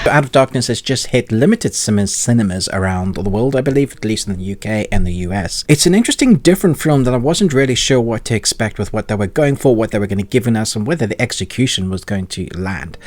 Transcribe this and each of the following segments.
Out of Darkness has just hit limited cinemas around the world, I believe, at least in the UK and the US. It's an interesting, different film that I wasn't really sure what to expect with what they were going for, what they were going to give us, and whether the execution was going to land.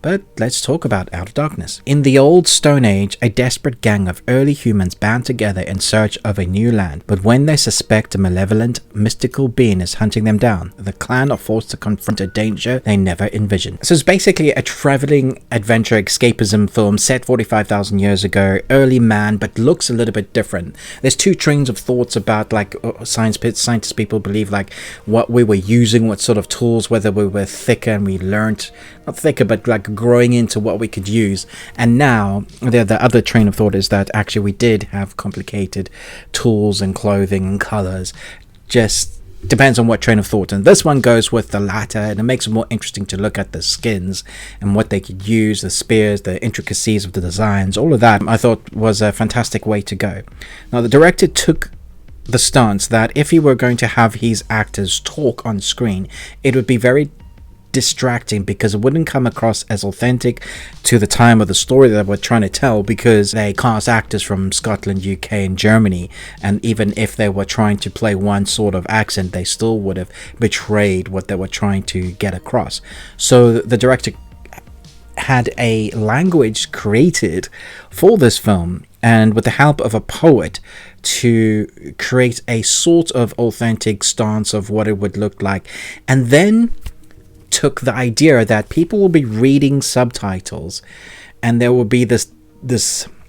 But let's talk about Out of Darkness. In the old Stone Age, a desperate gang of early humans band together in search of a new land. But when they suspect a malevolent, mystical being is hunting them down, the clan are forced to confront a danger they never envisioned. So it's basically a traveling adventure escapism film set 45,000 years ago, early man, but looks a little bit different. There's two trains of thoughts about like scientist people believe like what we were using, what sort of tools, whether we were thicker and we learned, not thicker, but like growing into what we could use. And now the other train of thought is that actually we did have complicated tools and clothing and colors. Just depends on what train of thought, and this one goes with the latter, and it makes it more interesting to look at the skins and what they could use, the spears, the intricacies of the designs. All of that I thought was a fantastic way to go. Now the director took the stance that if he were going to have his actors talk on screen, it would be very distracting because it wouldn't come across as authentic to the time of the story that we're trying to tell, because they cast actors from Scotland, UK and Germany, and even if they were trying to play one sort of accent, they still would have betrayed what they were trying to get across. So the director had a language created for this film, and with the help of a poet to create a sort of authentic stance of what it would look like, and then took the idea that people will be reading subtitles and there will be this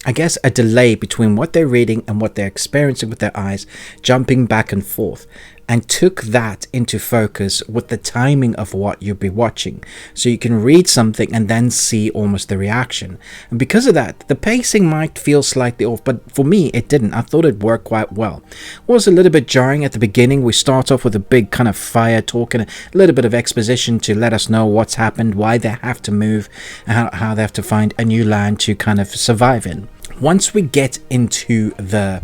I guess a delay between what they're reading and what they're experiencing with their eyes, jumping back and forth, and took that into focus with the timing of what you'll be watching, so you can read something and then see almost the reaction. And because of that, the pacing might feel slightly off, but for me it didn't. I thought it worked quite well. It was a little bit jarring at the beginning. We start off with a big kind of fire talk and a little bit of exposition to let us know what's happened, why they have to move, and how they have to find a new land to kind of survive in. Once we get into the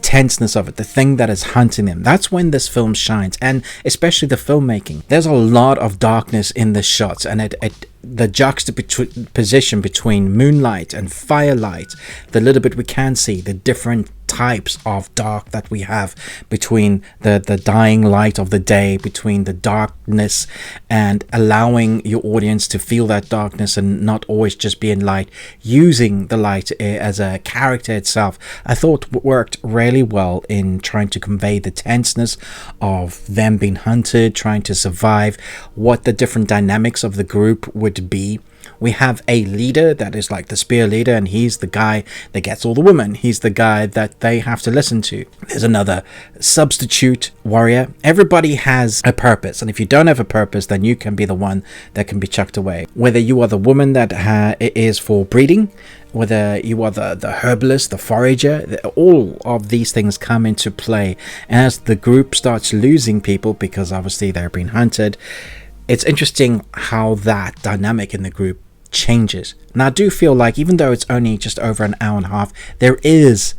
tenseness of it, the thing that is hunting them, that's when this film shines, and especially the filmmaking. There's a lot of darkness in the shots, and the juxtaposition between moonlight and firelight, the little bit we can see, the different types of dark that we have between the dying light of the day, between the darkness, and allowing your audience to feel that darkness and not always just be in light, using the light as a character itself, I thought worked really well in trying to convey the tenseness of them being hunted, trying to survive, what the different dynamics of the group would be. We have a leader that is like the spear leader, and he's the guy that gets all the women. He's the guy that they have to listen to. There's another substitute warrior. Everybody has a purpose, and if you don't have a purpose, then you can be the one that can be chucked away. Whether you are the woman that is for breeding, whether you are the herbalist, the forager, all of these things come into play. And as the group starts losing people, because obviously they're being hunted, it's interesting how that dynamic in the group changes. And I do feel like, even though it's only just over an hour and a half, there is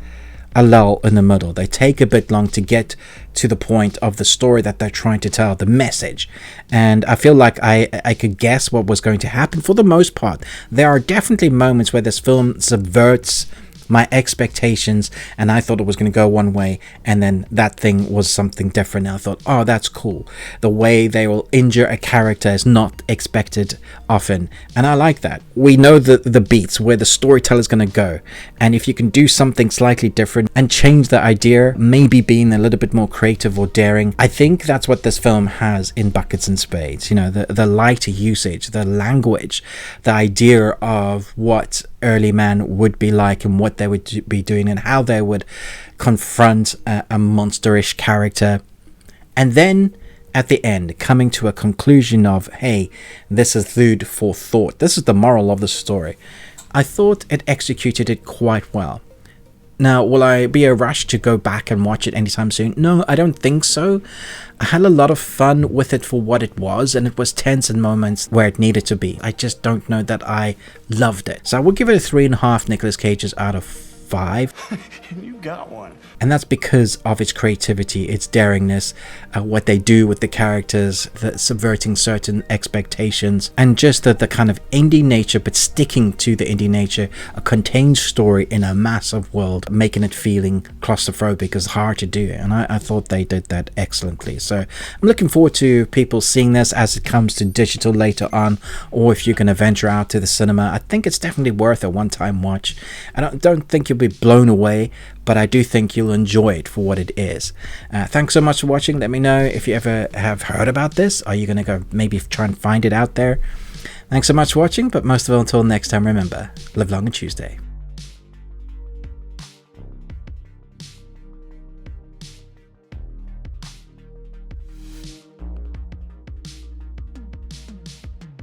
a lull in the middle. They take a bit long to get to the point of the story that they're trying to tell, the message. And I feel like I could guess what was going to happen for the most part. There are definitely moments where this film subverts my expectations, and I thought it was going to go one way, and then that thing was something different, and I thought, oh, that's cool. The way they will injure a character is not expected often, and I like that. We know the beats, where the storyteller's going to go, and if you can do something slightly different and change the idea, maybe being a little bit more creative or daring, I think that's what this film has in buckets and spades. You know, the lighter usage, the language, the idea of what early man would be like and what they would be doing and how they would confront a monsterish character, and then at the end coming to a conclusion of, hey, this is food for thought, this is the moral of the story. I thought it executed it quite well. Now, will I be a rush to go back and watch it anytime soon? No, I don't think so. I had a lot of fun with it for what it was, and it was tense in moments where it needed to be. I just don't know that I loved it. So I will give it a 3.5 Nicolas Cages out of 5. You got one. And that's because of its creativity, its daringness, what they do with the characters, the subverting certain expectations, and just the kind of indie nature, but sticking to the indie nature, a contained story in a massive world, making it feeling claustrophobic is hard to do. And I thought they did that excellently. So I'm looking forward to people seeing this as it comes to digital later on, or if you're going to venture out to the cinema. I think it's definitely worth a one-time watch. I don't think you'll be blown away, but I do think you'll enjoy it for what it is. Thanks so much for watching. Let me know if you ever have heard about this. Are you going to go maybe try and find it out there? Thanks so much for watching, but most of all, until next time, remember, live long and Tuesday.